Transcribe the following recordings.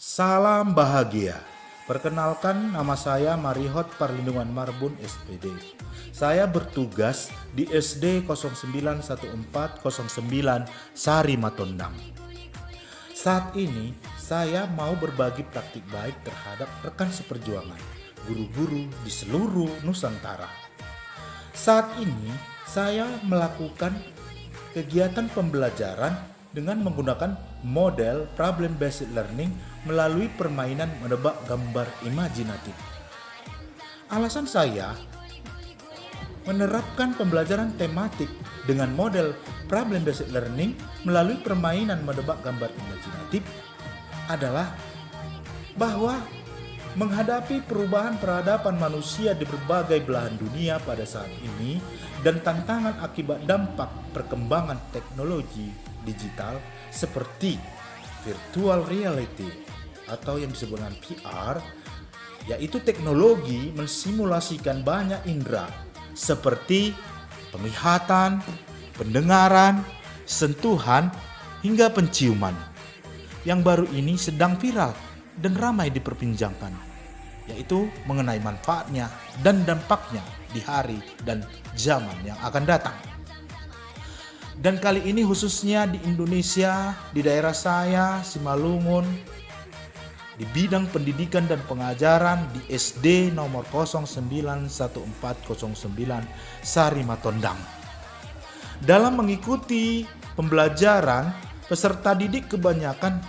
Salam bahagia. Perkenalkan, nama saya Marihot Perlindungan Marbun SPD. Saya bertugas di SD 091409 Sari Matondang. Saat ini saya mau berbagi praktik baik terhadap rekan seperjuangan, guru-guru di seluruh Nusantara. Saat ini saya melakukan kegiatan pembelajaran dengan menggunakan model problem based learning melalui permainan menebak gambar imajinatif. Alasan saya menerapkan pembelajaran tematik dengan model problem based learning melalui permainan menebak gambar imajinatif adalah bahwa menghadapi perubahan peradaban manusia di berbagai belahan dunia pada saat ini dan tantangan akibat dampak perkembangan teknologi digital seperti virtual reality atau yang disebut dengan VR, yaitu teknologi mensimulasikan banyak indera seperti penglihatan, pendengaran, sentuhan, hingga penciuman. Yang baru ini sedang viral dan ramai diperbincangkan, yaitu mengenai manfaatnya dan dampaknya di hari dan zaman yang akan datang. Dan kali ini khususnya di Indonesia, di daerah saya, Simalungun, di bidang pendidikan dan pengajaran di SD nomor 091409 Sari Matondang. Dalam mengikuti pembelajaran, peserta didik kebanyakan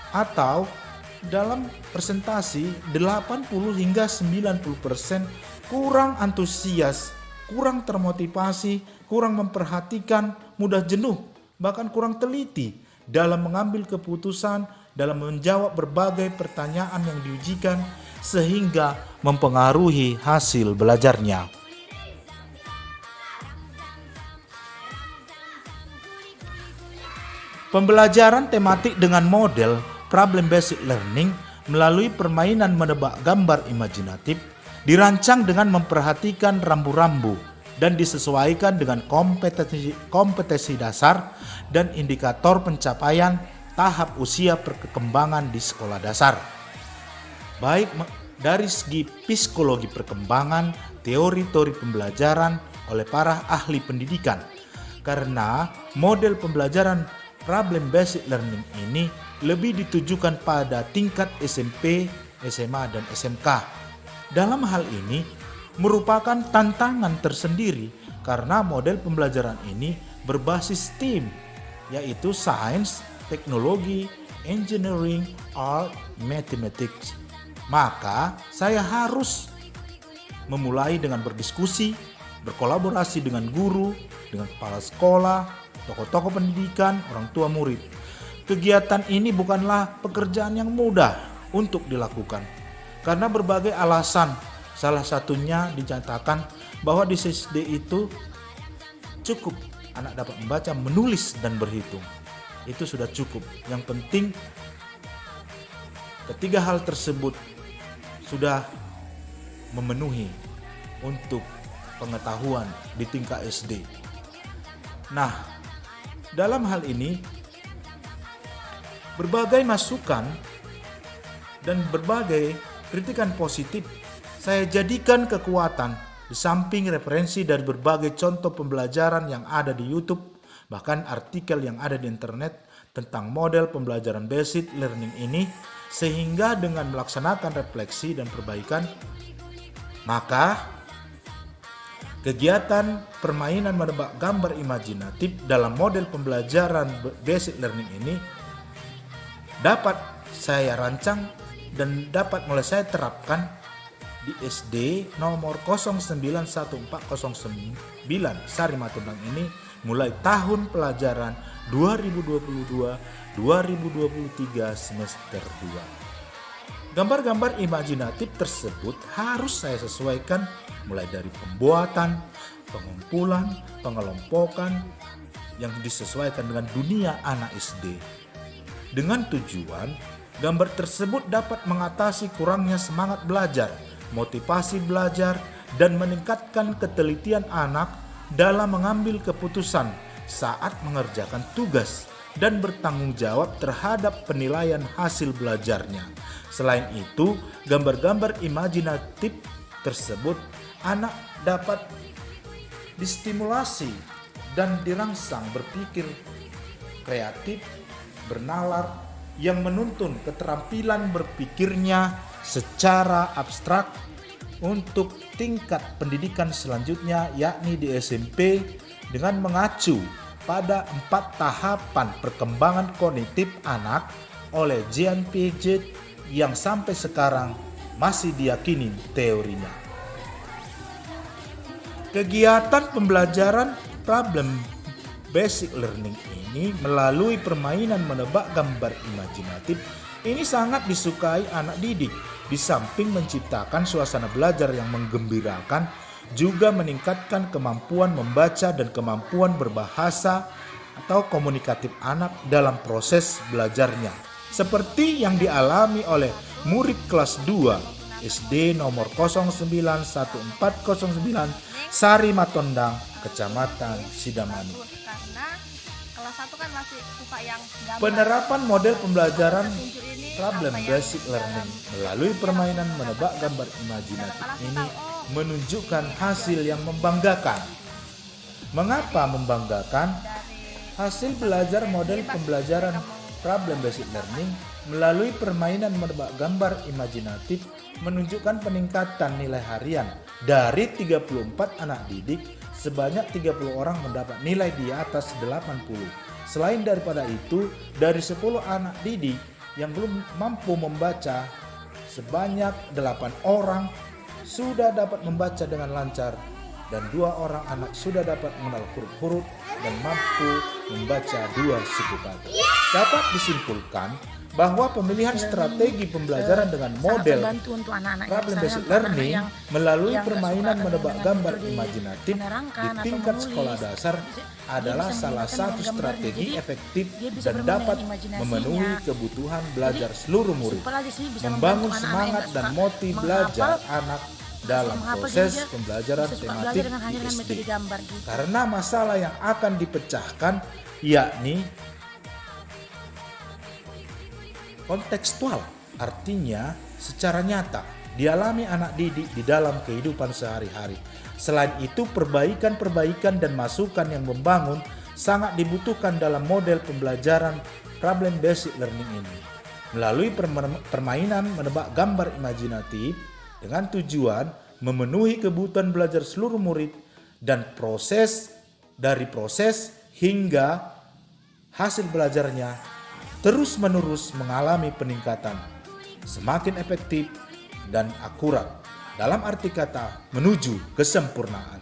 atau dalam presentasi 80 hingga 90% kurang antusias, kurang termotivasi, kurang memperhatikan, mudah jenuh, bahkan kurang teliti dalam mengambil keputusan, dalam menjawab berbagai pertanyaan yang diujikan, sehingga mempengaruhi hasil belajarnya. Pembelajaran tematik dengan model problem based learning melalui permainan menebak gambar imajinatif dirancang dengan memperhatikan rambu-rambu dan disesuaikan dengan kompetensi dasar dan indikator pencapaian tahap usia perkembangan di sekolah dasar. Baik dari segi psikologi perkembangan, teori-teori pembelajaran oleh para ahli pendidikan. Karena model pembelajaran problem based learning ini lebih ditujukan pada tingkat SMP, SMA, dan SMK. Dalam hal ini merupakan tantangan tersendiri karena model pembelajaran ini berbasis STEAM, yaitu Science, Teknologi, Engineering, Art, Mathematics. Maka saya harus memulai dengan berdiskusi, berkolaborasi dengan guru, dengan kepala sekolah, tokoh-tokoh pendidikan, orang tua murid. Kegiatan ini bukanlah pekerjaan yang mudah untuk dilakukan karena berbagai alasan. Salah satunya dinyatakan bahwa di SD itu cukup anak dapat membaca, menulis, dan berhitung. Itu sudah cukup. Yang penting ketiga hal tersebut sudah memenuhi untuk pengetahuan di tingkat SD. Nah, dalam hal ini berbagai masukan dan berbagai kritikan positif saya jadikan kekuatan di samping referensi dari berbagai contoh pembelajaran yang ada di YouTube, bahkan artikel yang ada di internet tentang model pembelajaran basic learning ini, sehingga dengan melaksanakan refleksi dan perbaikan, maka kegiatan permainan menebak gambar imajinatif dalam model pembelajaran basic learning ini dapat saya rancang dan dapat mulai saya terapkan di SD nomor 091409 Sari Matondang ini mulai tahun pelajaran 2022-2023 semester 2. Gambar-gambar imajinatif tersebut harus saya sesuaikan mulai dari pembuatan, pengumpulan, pengelompokan yang disesuaikan dengan dunia anak SD. Dengan tujuan, gambar tersebut dapat mengatasi kurangnya semangat belajar, motivasi belajar, dan meningkatkan ketelitian anak dalam mengambil keputusan saat mengerjakan tugas dan bertanggung jawab terhadap penilaian hasil belajarnya. Selain itu, gambar-gambar imajinatif tersebut anak dapat distimulasi dan dirangsang berpikir kreatif, bernalar, yang menuntun keterampilan berpikirnya secara abstrak untuk tingkat pendidikan selanjutnya, yakni di SMP, dengan mengacu pada 4 tahapan perkembangan kognitif anak oleh Jean Piaget yang sampai sekarang masih diyakini teorinya. Kegiatan pembelajaran problem basic learning ini melalui permainan menebak gambar imajinatif ini sangat disukai anak didik. Di samping menciptakan suasana belajar yang menggembirakan, juga meningkatkan kemampuan membaca dan kemampuan berbahasa atau komunikatif anak dalam proses belajarnya. Seperti yang dialami oleh murid kelas 2 SD nomor 091409 Sari Matondang, Kecamatan Sidamani. Karena kelas 1 kan masih suka yang gambar. Penerapan model pembelajaran problem basic learning melalui permainan menebak gambar imajinatif ini menunjukkan hasil yang membanggakan. Mengapa membanggakan? Hasil belajar model pembelajaran problem basic learning melalui permainan menebak gambar imajinatif menunjukkan peningkatan nilai harian. Dari 34 anak didik, sebanyak 30 orang mendapat nilai di atas 80. Selain daripada itu, dari 10 anak didik yang belum mampu membaca, sebanyak 8 orang sudah dapat membaca dengan lancar dan 2 orang anak sudah dapat mengenal huruf-huruf dan mampu membaca 2 suku kata. Dapat disimpulkan bahwa pemilihan strategi pembelajaran dengan model problem basic learning melalui permainan menebak gambar imajinatif di tingkat sekolah dasar adalah salah satu strategi efektif dan dapat memenuhi kebutuhan belajar seluruh murid, membangun semangat dan motivasi belajar anak dalam proses pembelajaran tematik di SD. Karena masalah yang akan dipecahkan yakni kontekstual, artinya secara nyata dialami anak didik di dalam kehidupan sehari-hari. Selain itu, perbaikan-perbaikan dan masukan yang membangun sangat dibutuhkan dalam model pembelajaran problem basic learning ini. Melalui permainan menebak gambar imajinatif dengan tujuan memenuhi kebutuhan belajar seluruh murid dan proses hingga hasil belajarnya terus-menerus mengalami peningkatan, semakin efektif dan akurat, dalam arti kata menuju kesempurnaan.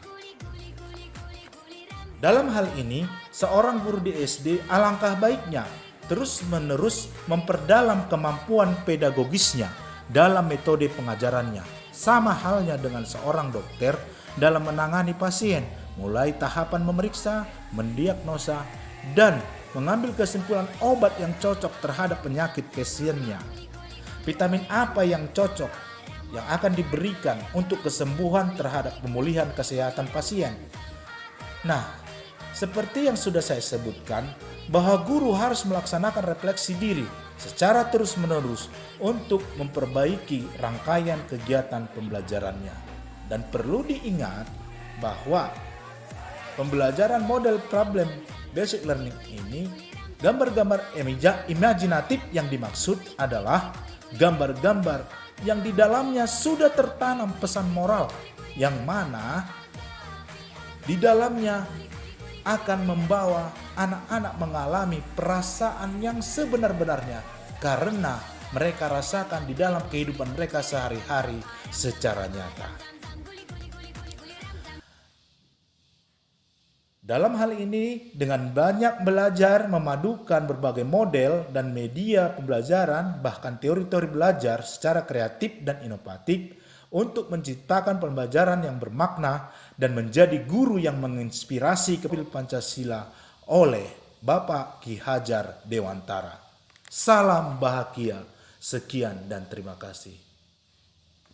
Dalam hal ini, seorang guru di SD alangkah baiknya terus-menerus memperdalam kemampuan pedagogisnya dalam metode pengajarannya. Sama halnya dengan seorang dokter dalam menangani pasien, mulai tahapan memeriksa, mendiagnosa, dan mengambil kesimpulan obat yang cocok terhadap penyakit pasiennya. Vitamin apa yang cocok yang akan diberikan untuk kesembuhan terhadap pemulihan kesehatan pasien. Nah, seperti yang sudah saya sebutkan, bahwa guru harus melaksanakan refleksi diri secara terus-menerus untuk memperbaiki rangkaian kegiatan pembelajarannya. Dan perlu diingat bahwa pembelajaran model problem basic learning ini, gambar-gambar imajinatif yang dimaksud adalah gambar-gambar yang di dalamnya sudah tertanam pesan moral yang mana di dalamnya akan membawa anak-anak mengalami perasaan yang sebenar-benarnya karena mereka rasakan di dalam kehidupan mereka sehari-hari secara nyata. Dalam hal ini, dengan banyak belajar memadukan berbagai model dan media pembelajaran, bahkan teori-teori belajar secara kreatif dan inovatif untuk menciptakan pembelajaran yang bermakna dan menjadi guru yang menginspirasi kehidupan Pancasila oleh Bapak Ki Hajar Dewantara. Salam bahagia, sekian dan terima kasih.